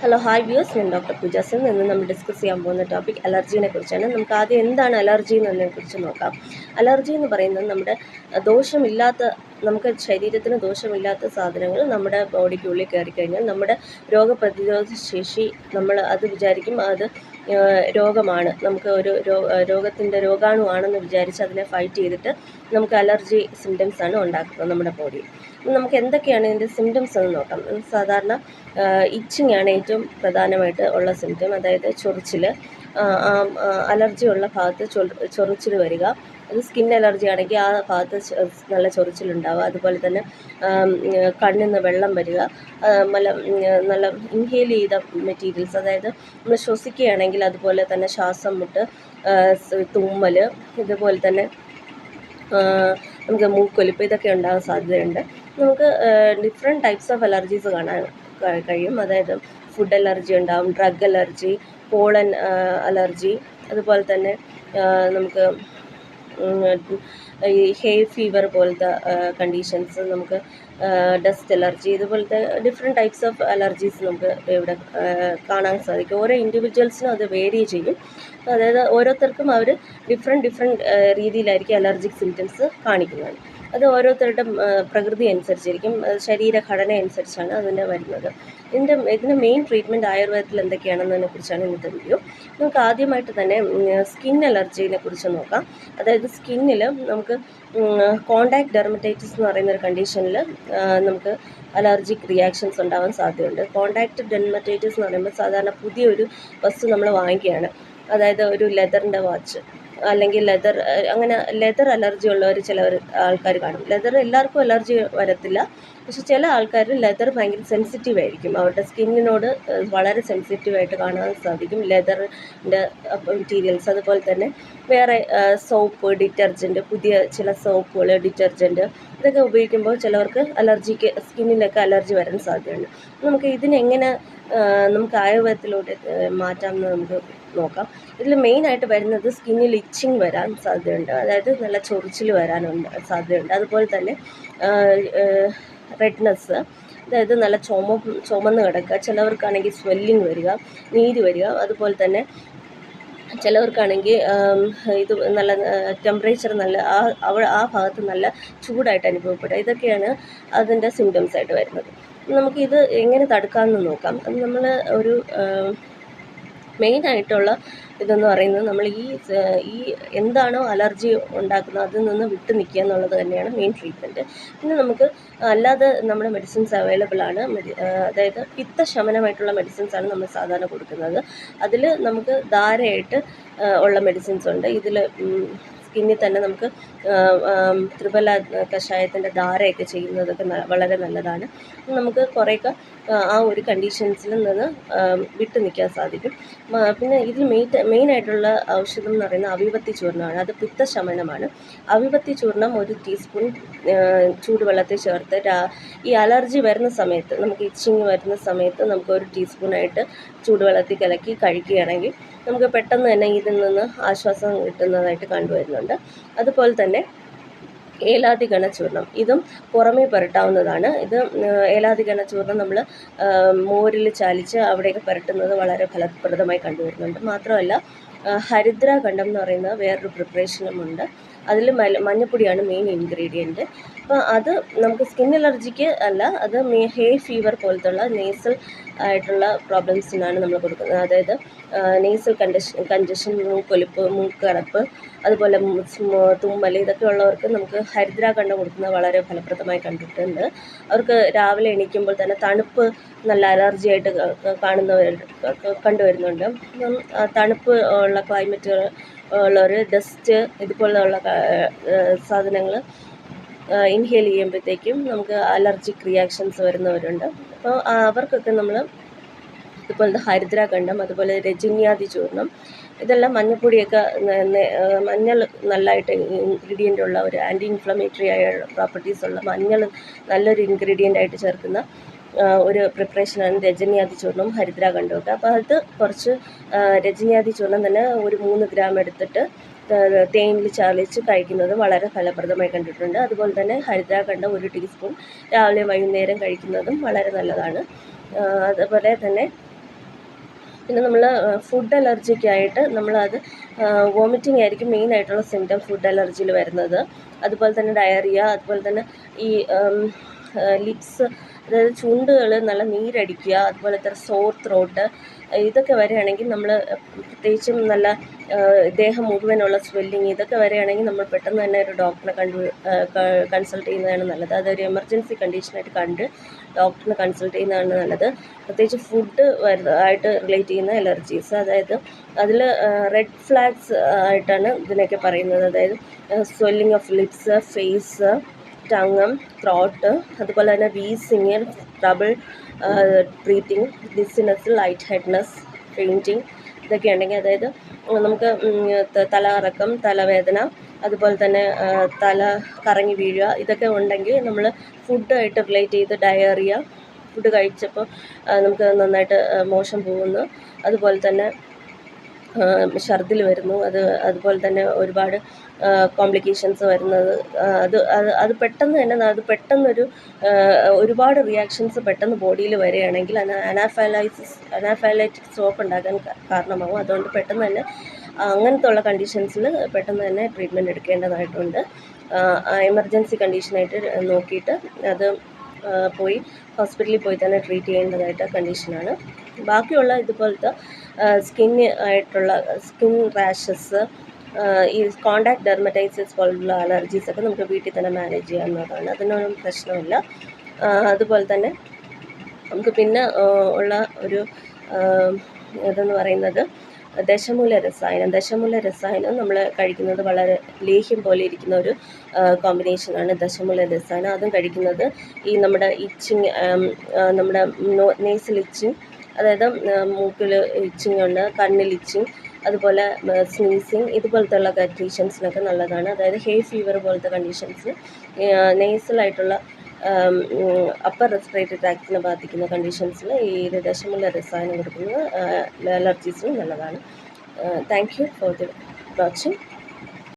Hello hi views, ഞാൻ doctor പൂജാസൻ. ഇന്ന് നമ്മൾ ഡിസ്കസ് ചെയ്യാൻ പോകുന്ന ടോപ്പിക് അലർജീനെ കുറിച്ചാണ്. നമുക്ക് ആദ്യം എന്താണ് അലർജി എന്നതിനെക്കുറിച്ച് നോക്കാം. അലർജി എന്ന് പറയുന്നത് നമ്മുടെ ദോഷമില്ലാത്ത, നമുക്ക് ശരീരത്തിന് ദോഷമില്ലാത്ത സാധനങ്ങൾ നമ്മുടെ ബോഡിക്കുള്ളിൽ കയറിക്കഴിഞ്ഞാൽ നമ്മുടെ രോഗപ്രതിരോധ ശേഷി നമ്മൾ അത് വിചാരിക്കും അത് രോഗമാണ്, നമുക്ക് ഒരു രോഗത്തിൻ്റെ രോഗാണുവാണെന്ന് വിചാരിച്ച് അതിനെ ഫൈറ്റ് ചെയ്തിട്ട് നമുക്ക് അലർജി സിംറ്റംസാണ് ഉണ്ടാക്കുന്നത് നമ്മുടെ ബോഡിയിൽ. നമുക്ക് എന്തൊക്കെയാണ് ഇതിൻ്റെ സിംറ്റംസ് എന്ന് നോക്കാം. സാധാരണ ഇച്ചിങ് ആണ് ഏറ്റവും പ്രധാനമായിട്ട് ഉള്ള സിംറ്റം, അതായത് ചൊറിച്ചിൽ. അലർജി ഉള്ള ഭാഗത്ത് ചൊറിച്ചിൽ വരിക. അത് സ്കിൻ അലർജി ആണെങ്കിൽ ആ ഭാഗത്ത് നല്ല ചൊറിച്ചിലുണ്ടാവുക. അതുപോലെ തന്നെ കണ്ണിൽ നിന്ന് വെള്ളം വരിക, നല്ല ഇൻഹെയിൽ ചെയ്ത മെറ്റീരിയൽസ്, അതായത് നമ്മൾ ശ്വസിക്കുകയാണെങ്കിൽ അതുപോലെ തന്നെ ശ്വാസം മുട്ട്, തുമ്മൽ, ഇതുപോലെ തന്നെ നമുക്ക് മൂക്കൊലിപ്പ്, ഇതൊക്കെ ഉണ്ടാകാൻ സാധ്യതയുണ്ട്. നമുക്ക് ഡിഫറെൻറ്റ് ടൈപ്സ് ഓഫ് അലർജീസ് കാണാൻ കഴിയും. അതായത് ഫുഡ് അലർജി ഉണ്ടാകും, ഡ്രഗ് അലർജി, പോളൻ അലർജി, അതുപോലെ തന്നെ നമുക്ക് ഈ ഹേ ഫീവർ പോലത്തെ കണ്ടീഷൻസ്, നമുക്ക് ഡസ്റ്റ് അലർജി, ഇതുപോലത്തെ ഡിഫറെൻറ്റ് ടൈപ്സ് ഓഫ് അലർജീസ് നമുക്ക് ഇവിടെ കാണാൻ സാധിക്കും. ഓരോ ഇൻഡിവിജ്വൽസിനും അത് വേരി ചെയ്യും. അതായത് ഓരോരുത്തർക്കും അവർ ഡിഫറെൻറ്റ് രീതിയിലായിരിക്കും അലർജിക് സിംറ്റംസ് കാണിക്കുന്നത്. അത് ഓരോരുത്തരുടെ പ്രകൃതി അനുസരിച്ചിരിക്കും, ശരീരഘടന അനുസരിച്ചാണ് അതിന് വരുന്നത്. ഇതിന് മെയിൻ ട്രീറ്റ്മെൻറ്റ് ആയുർവേദത്തിൽ എന്തൊക്കെയാണെന്നതിനെ കുറിച്ചാണ് ഇന്നത്തെ വീഡിയോ. നമുക്ക് ആദ്യമായിട്ട് തന്നെ സ്കിൻ അലർജീനെ കുറിച്ച് നോക്കാം. അതായത് സ്കിന്നിൽ നമുക്ക് കോണ്ടാക്ട് ഡെർമറ്റൈറ്റിസ് എന്ന് പറയുന്ന ഒരു കണ്ടീഷനിൽ നമുക്ക് അലർജിക് റിയാക്ഷൻസ് ഉണ്ടാകാൻ സാധ്യതയുണ്ട്. കോണ്ടാക്ട് ഡെർമറ്റൈറ്റിസ് എന്ന് പറയുമ്പോൾ സാധാരണ പുതിയൊരു വസ്തു നമ്മൾ വാങ്ങിക്കുകയാണ്, അതായത് ഒരു ലെതറിൻ്റെ വാച്ച് അല്ലെങ്കിൽ ലെതർ അലർജി ഉള്ളവർ ആൾക്കാർ കാണും. ലെതർ എല്ലാവർക്കും അലർജി വരത്തില്ല, പക്ഷെ ചില ആൾക്കാർ ലെതർ ഭയങ്കര സെൻസിറ്റീവ് ആയിരിക്കും, അവരുടെ സ്കിന്നിനോട് വളരെ സെൻസിറ്റീവായിട്ട് കാണാൻ സാധിക്കും ലെതറിൻ്റെ മെറ്റീരിയൽസ്. അതുപോലെ തന്നെ വേറെ സോപ്പ്, ഡിറ്റർജൻറ്റ്, പുതിയ ചില സോപ്പുകൾ, ഡിറ്റർജൻറ്റ്, ഇതൊക്കെ ഉപയോഗിക്കുമ്പോൾ ചിലവർക്ക് സ്കിന്നിലൊക്കെ അലർജി വരാൻ സാധ്യതയുണ്ട്. നമുക്ക് ഇതിനെങ്ങനെ നമുക്ക് ആയുർവേദത്തിലൂടെ മാറ്റാമെന്ന് നമുക്ക് നോക്കാം. ഇതിൽ മെയിനായിട്ട് വരുന്നത് സ്കിന്നിൽ ഇച്ചിങ് വരാൻ സാധ്യതയുണ്ട്, അതായത് നല്ല ചൊറിച്ചിൽ വരാനുണ്ട് സാധ്യതയുണ്ട്. അതുപോലെ തന്നെ റെഡ്നെസ്, അതായത് നല്ല ചുമന്ന് കിടക്കുക. ചിലവർക്കാണെങ്കിൽ സ്വെല്ലിങ് വരിക, നീര് വരിക. അതുപോലെ തന്നെ ചിലവർക്കാണെങ്കിൽ ഇത് നല്ല ടെമ്പറേച്ചർ നല്ല ആ ഭാഗത്ത് നല്ല ചൂടായിട്ട് അനുഭവപ്പെടുക. ഇതൊക്കെയാണ് അതിൻ്റെ സിംറ്റംസ് ആയിട്ട് വരുന്നത്. നമുക്കിത് എങ്ങനെ തടുക്കാമെന്ന് നോക്കാം. അത് നമ്മൾ ഒരു മെയിനായിട്ടുള്ള ഇതെന്ന് പറയുന്നത് നമ്മൾ ഈ എന്താണോ അലർജി ഉണ്ടാക്കുന്നത് അതിൽ നിന്ന് വിട്ടു നിൽക്കുക എന്നുള്ളത് തന്നെയാണ് മെയിൻ ട്രീറ്റ്മെൻറ്റ്. പിന്നെ നമുക്ക് അല്ലാതെ നമ്മുടെ മെഡിസിൻസ് അവൈലബിൾ ആണ്. അതായത് പിത്തശമനമായിട്ടുള്ള മെഡിസിൻസാണ് നമ്മൾ സാധാരണ കൊടുക്കുന്നത്. അതിൽ നമുക്ക് ധാരയായിട്ട് ഉള്ള മെഡിസിൻസ് ഉണ്ട്. ഇതിൽ സ്കിന്നിൽ തന്നെ നമുക്ക് ത്രിഫല കഷായത്തിൻ്റെ ധാരയൊക്കെ ചെയ്യുന്നതൊക്കെ വളരെ നല്ലതാണ്. നമുക്ക് കുറേയൊക്കെ ആ ഒരു കണ്ടീഷൻസിൽ നിന്ന് വിട്ടു നിൽക്കാൻ സാധിക്കും. പിന്നെ ഇതിൽ മെയിനായിട്ടുള്ള ഔഷധം എന്ന് പറയുന്നത് അവിപത്തി ചൂർണ്ണമാണ്. അത് പിത്തശമനമാണ്. അവിപത്തി ചൂർണ്ണം 1 ടീസ്പൂൺ ചൂടുവെള്ളത്തിൽ ചേർത്ത് ഈ അലർജി വരുന്ന സമയത്ത്, നമുക്ക് ഇച്ചിങ് വരുന്ന സമയത്ത് നമുക്ക് 1 ടീസ്പൂണായിട്ട് ചൂടുവെള്ളത്തിൽ കലക്കി കഴിക്കുകയാണെങ്കിൽ നമുക്ക് പെട്ടെന്ന് തന്നെ ഇതിൽ നിന്ന് ആശ്വാസം കിട്ടുന്നതായിട്ട് കണ്ടുവരുന്നുണ്ട്. അതുപോലെ തന്നെ ഏലാദിഗണ ചൂർണം, ഇതും പുറമേ പുരട്ടാവുന്നതാണ്. ഇത് ഏലാദിഗണ ചൂർണം നമ്മൾ മോരിൽ ചാലിച്ച് അവിടെയൊക്കെ പുരട്ടുന്നത് വളരെ ഫലപ്രദമായി കണ്ടുവരുന്നുണ്ട്. മാത്രമല്ല ഹരിദ്രാഖണ്ഡം എന്ന് പറയുന്ന വേറൊരു പ്രിപ്പറേഷനുമുണ്ട്. അതിൽ മഞ്ഞപ്പൊടിയാണ് മെയിൻ ഇൻഗ്രീഡിയൻറ്റ്. അപ്പോൾ അത് നമുക്ക് സ്കിൻ അലർജിക്ക് അല്ല, അത് ഹേ ഫീവർ പോലത്തുള്ള നേസൽ ആയിട്ടുള്ള പ്രോബ്ലംസിനാണ് നമ്മൾ കൊടുക്കുന്നത്. അതായത് നേസൽ കൺജഷൻ, മൂക്കൊലിപ്പ്, മൂക്കടപ്പ്, അതുപോലെ തുമ്മൽ, ഇതൊക്കെ ഉള്ളവർക്ക് നമുക്ക് ഹരിദ്രാഖണ്ഡം കൊടുക്കുന്നത് വളരെ ഫലപ്രദമായി കണ്ടിട്ടുണ്ട്. അവർക്ക് രാവിലെ എണീക്കുമ്പോൾ തന്നെ തണുപ്പ് നല്ല അലർജി ആയിട്ട് കണ്ടുവരുന്നുണ്ട്. തണുപ്പ് ഉള്ള ക്ലൈമറ്റ് ഉള്ളവർ ഡസ്റ്റ് ഇതുപോലുള്ള സാധനങ്ങൾ ഇൻഹെയിൽ ചെയ്യുമ്പോഴത്തേക്കും നമുക്ക് അലർജിക് റിയാക്ഷൻസ് വരുന്നവരുണ്ട്. അപ്പോൾ അവർക്കൊക്കെ നമ്മൾ ഇതുപോലത്തെ ഹരിദ്രാഖണ്ഡം, അതുപോലെ രജന്യാദി ചൂർണം, ഇതെല്ലാം മഞ്ഞൾപ്പൊടിയൊക്കെ മഞ്ഞൾ നല്ലതായിട്ട് ഇൻഗ്രീഡിയൻ്റ് ഉള്ള ഒരു ആൻറ്റി ഇൻഫ്ലമേറ്ററി ആയ പ്രോപ്പർട്ടീസ് ഉള്ള മഞ്ഞൾ നല്ലൊരു ഇൻഗ്രീഡിയൻ്റ് ആയിട്ട് ചേർക്കുന്ന ഒരു പ്രിപ്പറേഷനാണ് രജന്യാദി ചൂർണം, ഹരിദ്രാഖണ്ഡമൊക്കെ. അപ്പോൾ അത് കുറച്ച് രജന്യാദി ചൂർണം തന്നെ ഒരു 3 ഗ്രാം എടുത്തിട്ട് തേനിൽ ചാലിച്ച് കഴിക്കുന്നത് വളരെ ഫലപ്രദമായി കണ്ടിട്ടുണ്ട്. അതുപോലെ തന്നെ ഹരിദ്രാഖണ്ഡം 1 ടീസ്പൂൺ രാവിലെ വൈകുന്നേരം കഴിക്കുന്നതും വളരെ നല്ലതാണ്. അതുപോലെ തന്നെ പിന്നെ നമ്മൾ ഫുഡ് അലർജിക്കായിട്ട് നമ്മളത് വോമിറ്റിംഗ് ആയിരിക്കും മെയിനായിട്ടുള്ള സിംറ്റം ഫുഡ് അലർജിയിൽ വരുന്നത്. അതുപോലെ തന്നെ ഡയറിയ, അതുപോലെ തന്നെ ഈ ലിപ്സ്, അതായത് ചുണ്ടുകൾ നല്ല നീരടിക്കുക, അതുപോലെ തന്നെ സോർ ത്രോട്ട്, ഇതൊക്കെ വരികയാണെങ്കിൽ നമ്മൾ പ്രത്യേകിച്ചും നല്ല ദേഹം മുഴുവനുള്ള സ്വെല്ലിങ്, ഇതൊക്കെ വരികയാണെങ്കിൽ നമ്മൾ പെട്ടെന്ന് തന്നെ ഒരു ഡോക്ടറെ കൺസൾട്ട് ചെയ്യുന്നതാണ് നല്ലത്. അതൊരു എമർജൻസി കണ്ടീഷനായിട്ട് കണ്ട് ഡോക്ടറിനെ കൺസൾട്ട് ചെയ്യുന്നതാണ് നല്ലത്. പ്രത്യേകിച്ച് ഫുഡ് ആയിട്ട് റിലേറ്റ് ചെയ്യുന്ന അലർജീസ്, അതായത് അതിൽ റെഡ് ഫ്ലാഗ്സ് ആയിട്ടാണ് ഇതിനൊക്കെ പറയുന്നത്. അതായത് swelling of lips, face, tongue, throat, അതുപോലെ തന്നെ wheezing, trouble breathing, dizziness, light headedness, fainting, ഇതൊക്കെ ഉണ്ടെങ്കിൽ, അതായത് നമുക്ക് തലകറക്കം, തലവേദന, അതുപോലെ തന്നെ തല കറങ്ങി വീഴുക, ഇതൊക്കെ ഉണ്ടെങ്കിൽ നമ്മൾ ഫുഡായിട്ട് റിലേറ്റ് ചെയ്ത് ഡയറിയ, ഫുഡ് കഴിച്ചപ്പോൾ നമുക്ക് നന്നായിട്ട് മോശം പോകുന്നു, അതുപോലെ തന്നെ ഛർദിൽ വരുന്നു, അതുപോലെ തന്നെ ഒരുപാട് കോംപ്ലിക്കേഷൻസ് വരുന്നത്, അത് പെട്ടെന്ന് തന്നെ അത് പെട്ടെന്നൊരു ഒരുപാട് റിയാക്ഷൻസ് പെട്ടെന്ന് ബോഡിയിൽ വരികയാണെങ്കിൽ അനാഫൈലാറ്റിക് സ്ട്രോക്ക് ഉണ്ടാക്കാൻ കാരണമാകും. അതുകൊണ്ട് പെട്ടെന്ന് തന്നെ അങ്ങനത്തെ ഉള്ള കണ്ടീഷൻസിൽ പെട്ടെന്ന് തന്നെ ട്രീറ്റ്മെൻറ്റ് എടുക്കേണ്ടതായിട്ടുണ്ട്. എമർജൻസി കണ്ടീഷനായിട്ട് നോക്കിയിട്ട് അത് പോയി ഹോസ്പിറ്റലിൽ പോയി തന്നെ ട്രീറ്റ് ചെയ്യേണ്ടതായിട്ട് കണ്ടീഷനാണ്. ബാക്കിയുള്ള ഇതുപോലത്തെ സ്കിൻ റാഷസ്, ഈ കോണ്ടാക്ട് ഡെർമറ്റൈറ്റിസ് പോലുള്ള അലർജീസൊക്കെ നമുക്ക് വീട്ടിൽ തന്നെ മാനേജ് ചെയ്യാവുന്നതാണ്, അതിനൊന്നും പ്രശ്നമില്ല. അതുപോലെ തന്നെ നമുക്ക് പിന്നെ ഉള്ള ഒരു ഇതെന്ന് പറയുന്നത് ദശമൂല രസായനം നമ്മൾ കഴിക്കുന്നത് വളരെ ലേഹ്യം പോലെ ഇരിക്കുന്ന ഒരു കോമ്പിനേഷനാണ് ദശമൂല രസായനം. അതും കഴിക്കുന്നത് ഈ നമ്മുടെ ഇച്ചിങ്, നമ്മുടെ നേസിൽ ഇച്ചിങ്, അതായത് മൂക്കിൽ ഇച്ചിങ് ഉണ്ട്, കണ്ണിൽ ഇച്ചിങ്, അതുപോലെ സ്നീസിങ്, ഇതുപോലത്തെ ഉള്ള കണ്ടീഷൻസിനൊക്കെ നല്ലതാണ്. അതായത് ഹേ ഫീവർ പോലത്തെ കണ്ടീഷൻസ്, നേസലായിട്ടുള്ള അപ്പർ റെസ്പിറേറ്ററി ട്രാക്റ്റിനെ ബാധിക്കുന്ന കണ്ടീഷൻസിൽ ഈ ദശമൂല രസായനം കൊടുക്കുന്നത് അലർജീസിന് നല്ലതാണ്. Thank you for watching.